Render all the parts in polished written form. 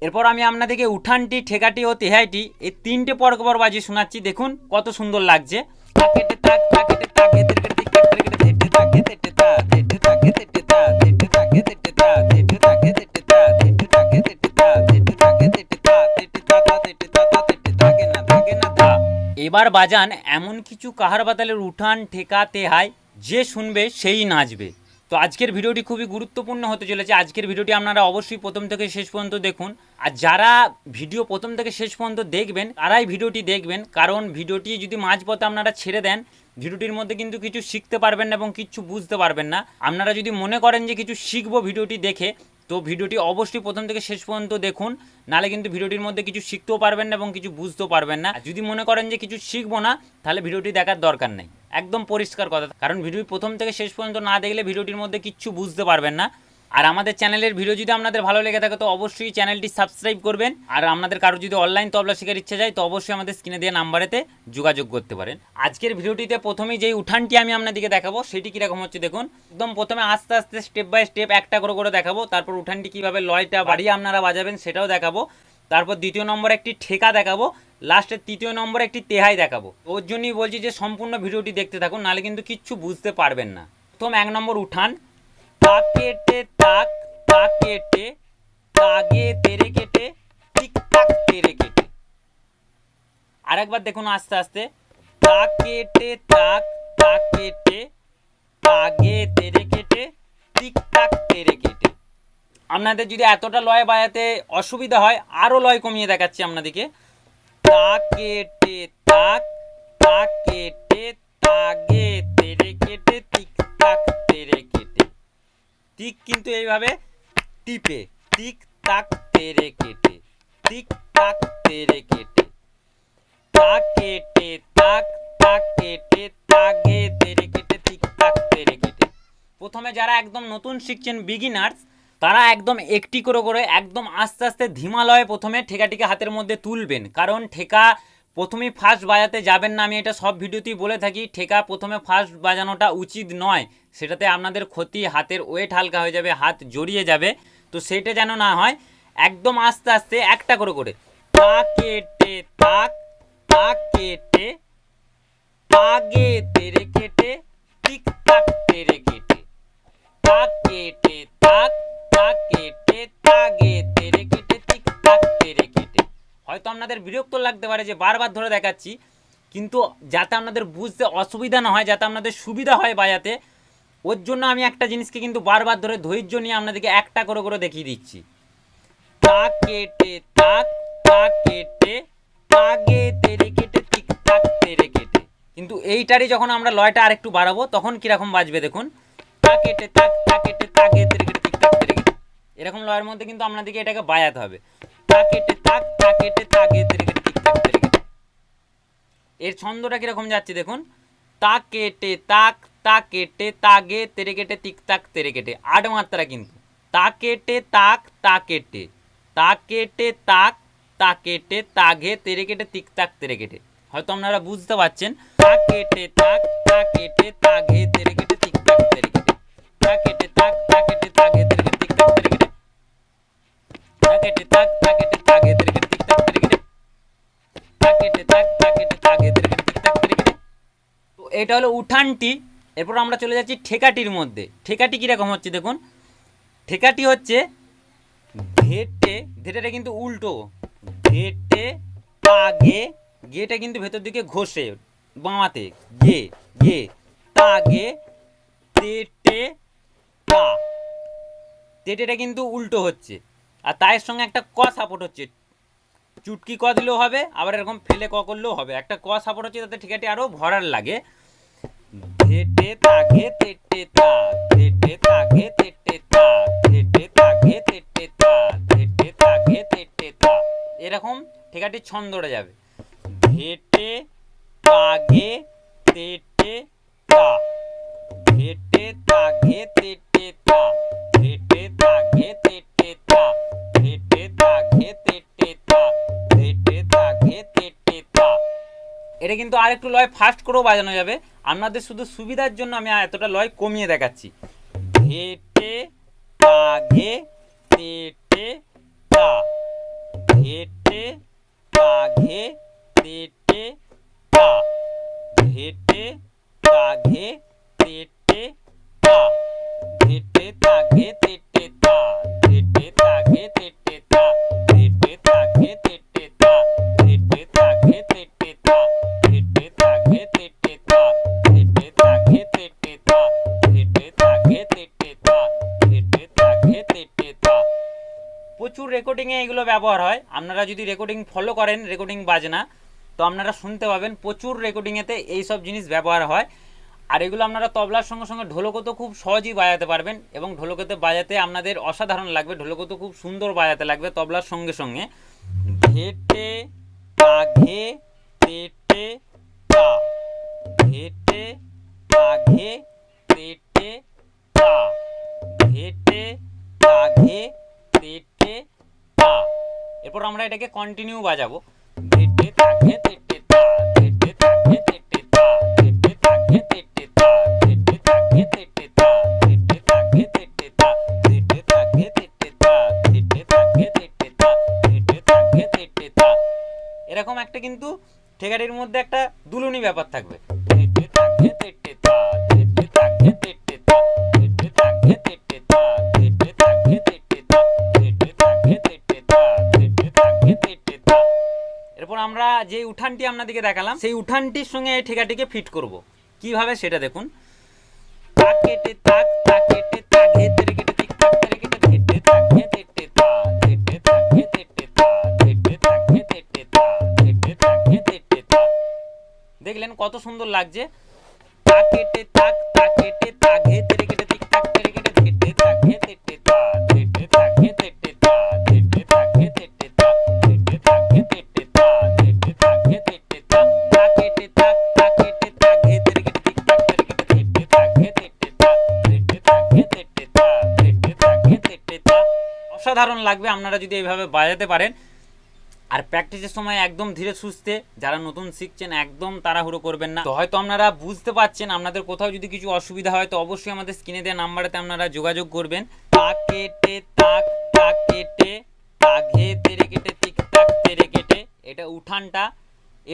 এরপর আমি আপনাদেরকে উঠানটি, ঠেকাটি ও তেহাইটি এই তিনটে পরপর বাজিয়ে শোনাচ্ছি। দেখুন কত সুন্দর লাগছে। তাকেটে তাক তাকেটে তাকে তেরেকেটে তিক তাক তেরেকেটে ধেটে তাকে তেটে তা ধেটে তাকে তেটে তা ধেটে তাকে তেটে তা ধেটে তাকে তেটে তা ধেটে তাকে তেটে তা ধেটে তাকে তেটে তা তেটে তা তা তেটে তা তা তেটে তাকে না তা। এবার বাজান এমন কিছু কাহার বাতালের উঠান, ঠেকা, তেহাই যে শুনবে সেই নাচবে। তো আজকের ভিডিওটি খুবই গুরুত্বপূর্ণ হতে চলেছে। আজকের ভিডিওটি আপনারা অবশ্যই প্রথম থেকে শেষ পর্যন্ত দেখুন। আর যারা ভিডিও প্রথম থেকে শেষ পর্যন্ত দেখবেন তারাই ভিডিওটি দেখবেন, কারণ ভিডিওটি যদি মাঝপথে আপনারা ছেড়ে দেন ভিডিওটির মধ্যে কিন্তু কিছু শিখতে পারবেন না এবং কিছু বুঝতে পারবেন না। আপনারা যদি মনে করেন যে কিছু শিখবো ভিডিওটি দেখে, তো ভিডিওটি অবশ্যই প্রথম থেকে শেষ পর্যন্ত দেখুন, নাহলে কিন্তু ভিডিওটির মধ্যে কিছু শিখতেও পারবেন না এবং কিছু বুঝতেও পারবেন না। যদি মনে করেন যে কিছু শিখবো না, তাহলে ভিডিওটি দেখার দরকার নেই। একদম পরিষ্কার কথা, কারণ ভিডিও প্রথম থেকে শেষ পর্যন্ত না দেখলে ভিডিওটির মধ্যে কিচ্ছু বুঝতে পারবেন না। আর আমাদের চ্যানেলের ভিডিও যদি আপনাদের ভালো লেগে থাকে তো অবশ্যই চ্যানেলটি সাবস্ক্রাইব করবেন। আর আপনাদের কারো যদি অনলাইন তবলা শেখার ইচ্ছা যায় তো অবশ্যই আমাদের স্ক্রিনে দেওয়া নাম্বারেতে যোগাযোগ করতে পারেন। আজকের ভিডিওটিতে প্রথমেই যেই উঠানটি আমি আপনাদেরকে দেখাবো সেটি কীরকম হচ্ছে দেখুন। একদম প্রথমে আস্তে আস্তে স্টেপ বাই স্টেপ একটা করে দেখাবো, তারপর উঠানটি কীভাবে লয়টা বাড়িয়ে আপনারা বাজাবেন সেটাও দেখাবো, তারপর দ্বিতীয় নম্বর একটি ঠেকা দেখাবো, লাস্টের তৃতীয় নম্বর একটি তেহাই দেখাবো। ওর জন্যই বলছি যে সম্পূর্ণ ভিডিওটি দেখতে থাকুন, নাহলে কিন্তু কিচ্ছু বুঝতে পারবেন না। প্রথম এক নম্বর উঠান, তাক কেটে তাক তাক কেটে তাগে তেরে কেটে টিক তাক তেরে কেটে। আরেকবার দেখুন আস্তে আস্তে, তাক কেটে তাক তাক কেটে তাগে তেরে কেটে টিক তাক তেরে কেটে। আপনাদের যদি এতটা লয় বাজাতে অসুবিধা হয় আরও লয় কমিয়ে দেখাচ্ছি আপনাদেরকে। তাক কেটে তাক তাক কেটে তাগে তেরে কেটে টিক তাক তেরে কেটে। টিক কিন্তু এইভাবে টিপে টিক তাক তেরে কেটে টিক তাক তেরে কেটে। তাক কেটে তাক তাক কেটে তাগে তেরে কেটে টিক তাক তেরে কেটে। প্রথমে যারা একদম নতুন শিখছেন বিগিনার্স, তারা একদম একটি করে একদম আস্তে আস্তে ধিমালয়ে প্রথমে ঠেকাটিকে হাতের মধ্যে তুলবেন, কারণ ঠেকা প্রথমেই ফার্স্ট বাজাতে যাবেন না। আমি এটা সব ভিডিওতেই বলে থাকি, ঠেকা প্রথমে ফার্স্ট বাজানোটা উচিত নয়, সেটাতে আপনাদের ক্ষতি, হাতের ওয়েট হালকা হয়ে যাবে, হাত জড়িয়ে যাবে। তো সেটা যেন না হয়, একদম আস্তে আস্তে একটা করে তাক কেটে তাক তাক কেটে তাগে তেরে কেটে টিক তাক তেরে কেটে। তাক কেটে তাক তাক কেটে তাগে তেরে কেটে টিক তাক তেরে কেটে। হয়তো আপনাদের বিরক্ত লাগতে পারে যে বারবার ধরে দেখাচ্ছি, কিন্তু যাতে আপনাদের বুঝতে অসুবিধা না হয়, যাতে আপনাদের সুবিধা হয় বাজাতে, ওর জন্য আমি একটা জিনিসকে কিন্তু বারবার ধরে ধৈর্য নিয়ে আপনাদেরকে একটা করে দেখিয়ে দিচ্ছি। তাক কেটে তাক তাক কেটে তাগে তেরে কেটে টিক তাক তেরে কেটে। কিন্তু এইটারই যখন আমরা লয়টা আরেকটু বাড়াবো তখন কীরকম বাজবে দেখুন। তাক কেটে তাক তাক কেটে তাগে তেরে কেটে টিক তাক তেরে কেটে। এরকম লয়ের মধ্যে কিন্তু আপনাদেরকে এটাকে বাজাতে হবে। তাক কেটে তাক তাক কেটে তাগে তেরে কেটে টিক তাক তেরে কেটে। এর ছন্দটা কীরকম যাচ্ছে দেখুন। তাক কেটে তাক তাক কেটে তাগে তেরে কেটে টিক তাক তেরে কেটে। 8 মাত্রা কিন্তু। তাক কেটে তাক তাক কেটে তাক কেটে তাক তাক কেটে তাগে তেরে কেটে টিক তাক তেরে কেটে। হয়তো আপনারা বুঝতে পারছেন। তাক কেটে তাক তাক কেটে তাগে তেরে কেটে টিক তাক তেরে কেটে। তাক কেটে তাক তাক কেটে তাগে তেরে কেটে টিক তাক তেরে কেটে। তাক কেটে তাক তাক কেটে তাগে তেরে কেটে টিক তাক তেরে কেটে। তাক কেটে তাক তাক কেটে তাগে তেরে কেটে টিক তাক তেরে কেটে। তো এটা হলো উঠানটি। এরপর আমরা চলে যাচ্ছি ঠেকাটির মধ্যে। ঠেকাটি কীরকম হচ্ছে দেখুন। ঠেকাটি হচ্ছে ঘেটে, ঘেটেটা কিন্তু উল্টো, ঘেটে তাগে, গেটা কিন্তু ভেতর দিকে ঘষে বামাতে, গে গে তাগে তেটে তা। তেটেটা কিন্তু উল্টো হচ্ছে, আর তায়ের সঙ্গে একটা ক সাপোর্ট হচ্ছে। চুটকি ক দিলেও হবে, আবার এরকম ফেলে ক করলেও হবে। একটা ক সাপোর্ট হচ্ছে, তাতে ঠেকাটি আরও ভরার লাগে। ঘেটে তাগে তেটে তা, ঘেটে তাগে তেটে তা, ঘেটে তাগে তেটে তা, ঘেটে তাগে তেটে তা। এরকম ঠেকাটির ছন্দটা যাবে। ঘেটে তাগে তেটে তা, ঘেটে তাগে তেটে তা, ঘেটে তাগে তেটে তা, ঘেটে তাগে তেটে তা, ঘেটে তাগে তেটে তা। এটা কিন্তু আরেকটু লয় ফাস্ট করেও বাজানো যাবে, আপনাদের শুধু সুবিধার জন্য আমি এতটা লয় কমিয়ে দেখাচ্ছি। ঘেটে তাগে তেটে তা, ঘেটে তা ঘে তেটে তা ঘেটে তা ঘে তেটে তা ঘেটে তা ঘে তেটে তা ঘেটে তা ঘে তেটে তা ঘেটে তা ঘে তেটে তা ঘেটে তা ঘে তেটে তা ঘেটে তা ঘে তেটে তা ঘেটে তা ঘে তেটে তা ঘেটে তা ঘে তেটে তা ঘেটে তা ঘে তেটে তা। প্রচুর রেকর্ডিংয়ে এগুলো ব্যবহার হয়। আপনারা যদি রেকর্ডিং ফলো করেন, রেকর্ডিং বাজনা, তো আপনারা শুনতে পাবেন প্রচুর রেকর্ডিংয়েতে এই সব জিনিস ব্যবহার হয়। আর এগুলো আপনারা তবলার সঙ্গে সঙ্গে ঢোলকও তো খুব সহজেই বাজাতে পারবেন এবং ঢোলকতে বাজাতে আপনাদের অসাধারণ লাগবে, ঢোলকও তো খুব সুন্দর বাজাতে লাগবে তবলার সঙ্গে সঙ্গে। ঘেটে তা ঘে তেটে তা ঘেটে তা ঘে তেটে তা ঘেটে তা ঘে তেটে তা। এরপর আমরা এটাকে কন্টিনিউ বাজাবো। ঘেটে তা ঘে তেটে তা ঘেটে তা ঘে তেটে তা ঘেটে তা ঘে তেটে তা ঘেটে তা ঘে তেটে তা ঘেটে তা ঘে তেটে তা ঘেটে তা ঘে তেটে তা ঘেটে তা ঘে তেটে তা ঘেটে তা ঘে তেটে তা। এরকম একটা কিন্তু ঠেকাটির মধ্যে একটা দুলুনি ব্যাপার থাকবে। ঘেটে তা ঘে তেটে তা ঘেটে তা ঘে তেটে তা ঘেটে তা ঘে তেটে তা ঘেটে তা ঘে তেটে তা ঘেটে তা ঘে তেটে তা ঘেটে তা ঘে তেটে তা। এরপর আমরা যে উঠানটি আপনাদেরকে দেখালাম সেই উঠানটির সঙ্গে এই ঠেকাটিকে ফিট করব। কিভাবে সেটা দেখুন। তাক কেটে তাক তাক কেটে তা ঘে তেরে কেটে তিক তাক তেরে কেটে ঘেটে তা ঘে তেটে তা ঘেটে তা ঘে তেটে তা ঘেটে তা ঘে তেটে তা ঘেটে তা ঘে তেটে তা। দেখলেন কত সুন্দর লাগছে। তাক কেটে তাক তাক কেটে তা ঘে তেরে কেটে তিক তাক তেরে কেটে ঘেটে তা ঘে তেটে তা ঘেটে তা ঘে তেটে তা ঘেটে তা ঘে তেটে তা ঘেটে তা ঘে তেটে তা ঘেটে তা ঘে তেটে তা। তাক কেটে তাক তাক কেটে তা ঘে তেরে কেটে তিক তাক তেরে কেটে ঘেটে তা ঘে তেটে তা ঘেটে তা ঘে তেটে তা ঘেটে তা ঘে তেটে তা। অসাধারণ লাগবে আপনারা যদি এইভাবে বাজাতে পারেন। আর প্র্যাকটিসের সময় একদম ধীরে সুস্থে, যারা নতুন শিখছেন একদম তাড়াহুড়ো করবেন না। তো হয়তো আপনারা বুঝতে পারছেন, আপনাদের কোথাও যদি কিছু অসুবিধা হয় তো অবশ্যই আমাদের স্ক্রিনে দেওয়া নাম্বারেতে আপনারা যোগাযোগ করবেন। তাক কেটে তাক তাক কেটে তা ঘে তেরে কেটে তিক তাক তেরে কেটে, এটা উঠানটা।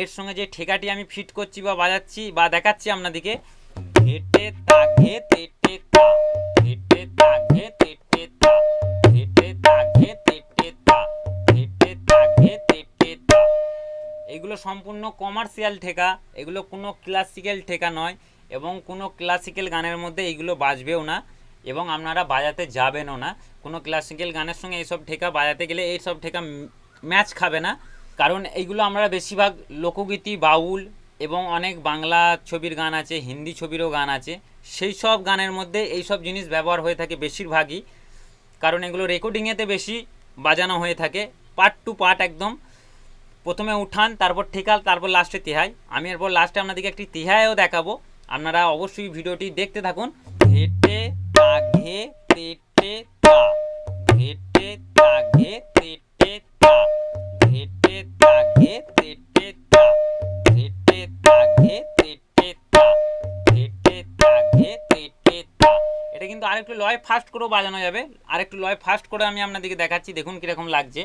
এর সঙ্গে যে ঠেকাটি আমি ফিট করছি বা বাজাচ্ছি বা দেখাচ্ছি আপনাদেরকে, ঘেটে তা ঘে তেটে তা ঘেটে তা ঘে তেটে তা ঘেটে তা ঘে তেটে তা ঘেটে তা ঘে তেটে তা। এগুলো সম্পূর্ণ কমার্শিয়াল ঠেকা, এগুলো কোনো ক্লাসিক্যাল ঠেকা নয় এবং কোনো ক্লাসিক্যাল গানের মধ্যে এইগুলো বাজবেও না এবং আপনারা বাজাতে যাবেনও না। কোনো ক্লাসিক্যাল গানের সঙ্গে এইসব ঠেকা বাজাতে গেলে এইসব ঠেকা ম্যাচ খাবে না, কারণ এইগুলো আমরা বেশিরভাগ লোকগীতি, বাউল এবং অনেক বাংলা ছবির গান আছে, হিন্দি ছবিরও গান আছে, সেই সব গানের মধ্যে এইসব জিনিস ব্যবহার হয়ে থাকে বেশিরভাগই, কারণ এগুলো রেকর্ডিংয়েতে বেশি বাজানো হয়ে থাকে পার্ট টু পার্ট একদম। প্রথমে উঠান, তারপর ঠেকাল, তারপর লাস্টে তিহাই। আমি এরপর লাস্টে আপনাদেরকে একটি তিহাইও দেখাবো, আপনারা অবশ্যই ভিডিওটি দেখতে থাকুন। ঘেটে তা ঘে তেটে তা ঘেটে তা ঘে তেটে তা ঘেটে তা ঘে তেটে তা ঘেটে তা ঘে তেটে তা ঘেটে তা ঘে তেটে তা। এটা কিন্তু আরেকটু লয় ফাস্ট করেও বাজানো যাবে, আরেকটু লয় ফাস্ট করে আমি আপনাদেরকে দেখাচ্ছি, দেখুন কীরকম লাগছে।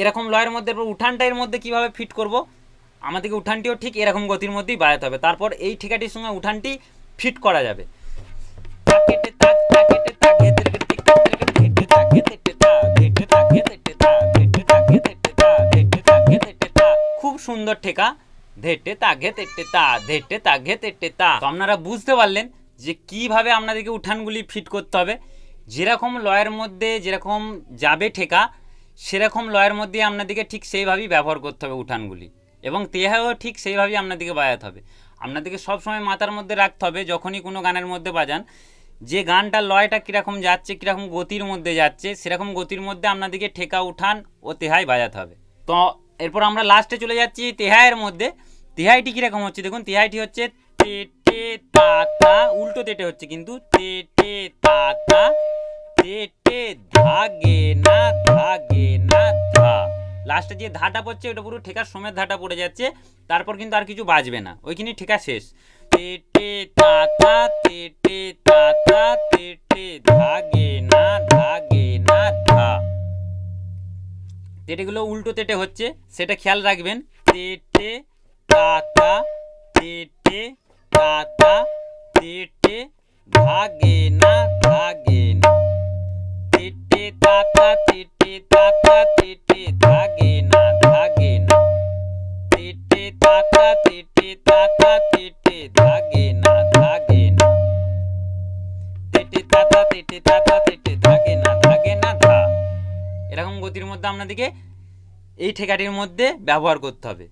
এরকম লয়ের মধ্যে উঠানটার মধ্যে কিভাবে ফিট করব, আমাদেরকে উঠানটিও ঠিক এরকম গতির মধ্যেই বাজাতে হবে, তারপর এই ঠিকাটির সঙ্গে উঠানটি ফিট করা যাবে। খুব সুন্দর ঠেকা, ধেটে তাঘে তেটে তা ধেটে তাঘে তেটে তা। তো আপনারা বুঝতে পারলেন যে কিভাবে আপনাদেরকে উঠানগুলি ফিট করতে হবে। যেরকম লয়ের মধ্যে যেরকম যাবে ঠেকা, সেরকম লয়ের মধ্যে আপনাদেরকে ঠিক সেইভাবেই ব্যবহার করতে হবে উঠানগুলি, এবং তেহাও ঠিক সেইভাবেই আপনাদেরকে বাজাতে হবে। আপনাদেরকে সবসময় মাথার মধ্যে রাখতে হবে যখনই কোনো গানের মধ্যে বাজান, যে গানটা লয়টা কীরকম যাচ্ছে, কীরকম গতির মধ্যে যাচ্ছে, সেরকম গতির মধ্যে আপনাদেরকে ঠেকা, উঠান ও তেহাই বাজাতে হবে। তো এরপর আমরা লাস্টে চলে যাচ্ছি তেহাইয়ের মধ্যে। তেহাইটি কীরকম হচ্ছে দেখুন, তেহাইটি হচ্ছে তে টে তা তা, উল্টো তেটে হচ্ছে কিন্তু, তে টে তা তা, তে টে ধা গে না ধা। লাস্টে যে ধাটা পড়ছে ওটা পুরো ঠেকার সমেত ধাটা পড়ে যাচ্ছে, তারপর কিন্তু আর কিছু বাজবে না, ওইখানে ঠেকা শেষ। তে টে তা তা, তে টে তা তা, তে টে ধা গে না ধা। তেটেগুলো উল্টো তেটে হচ্ছে, সেটা খেয়াল রাখবেন। তে টে তা তা, তে টে তা তা, তে টে ধা গে না তে টে তা তা, তে টে তা তা, তে টে ধা গে না তে টে তা তা, তে টে তা তা, তে টে ধা গে না তে টে তা তা, তে টে তা তা, তে টে ধা গে না ধা। এরকম গতির মধ্যে আপনাদেরকে এই ঠেকাটির মধ্যে ব্যবহার করতে হবে।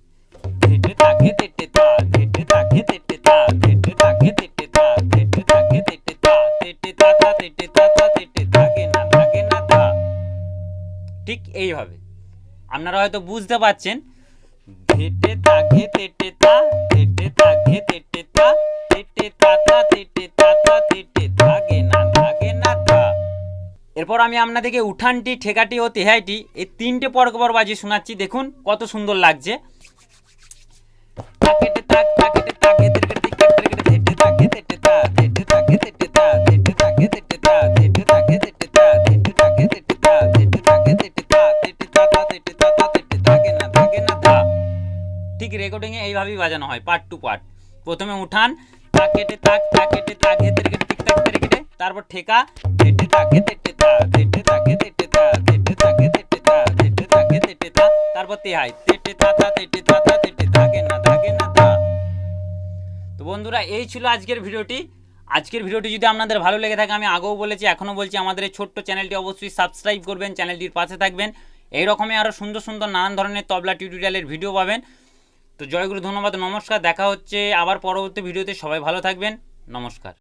ধেটে তাকে তেটে তা, ধেটে তাকে তেটে তা, ধেটে তাকে তেটে তা, ধেটে তাকে তেটে তা, তেটে তা তা, তেটে তা তা, তেটে ধা গে না ধা। ঠিক এইভাবে আপনারা হয়তো বুঝতে পারছেন। ধেটে তাকে তেটে তা, ধেটে তাকে তেটে তা, তেটে তা তা, তেটে তা তা, তেটে ধা গে না ধা। এরপর আমি আপনাদেরকে উঠানটি, ঠেকাটি ও তেহাইটি এই তিনটে পরপর বাজিয়ে শোনাচ্ছি, দেখুন কত সুন্দর লাগছে। তাকেটে তাক, তাকেটে তাক, হেতেরকে টিক টাক টাকেটে, ধেটে তাকে তেটে তা, ধেটে তাকে তেটে তা, ধেটে তাকে তেটে তা, ধেটে তাকে তেটে তা, ধেটে তাকে তেটে তা, ধেটে তাকে তেটে তা, তেটে তা তা, তেটে তা তা, তেটে ধা গে না ধা। ঠিক রেকর্ডিংয়ে এইভাবেই বাজানো হয়, পার্ট টু পার্ট। প্রথমে উঠান, তাকেটে তাক, তাকেটে তাক, হেতেরকে টিক টাক টাকেটে, তারপর ঠেকা, ধেটে তাকে তেটে তা, ধেটে তাকে তেটে তা, ধেটে তাকে তেটে তা, ধেটে তাকে তেটে তা, তারপর তেহাই, তেটে তা তা, তেটে তা তা, তেটে ধা গে না ধা। তো বন্ধুরা, এই ছিল আজকের ভিডিওটি। আজকের ভিডিওটি যদি আপনাদের ভালো লেগে থাকে, আমি আগেও বলেছি এখনও বলছি, আমাদের এই ছোট্ট চ্যানেলটি অবশ্যই সাবস্ক্রাইব করবেন, চ্যানেলটির পাশে থাকবেন। এই রকমই আরও সুন্দর সুন্দর নানান ধরনের তবলা টিউটোরিয়ালের ভিডিও পাবেন। তো জয়গুরু, ধন্যবাদ, নমস্কার। দেখা হচ্ছে আবার পরবর্তী ভিডিওতে। সবাই ভালো থাকবেন, নমস্কার।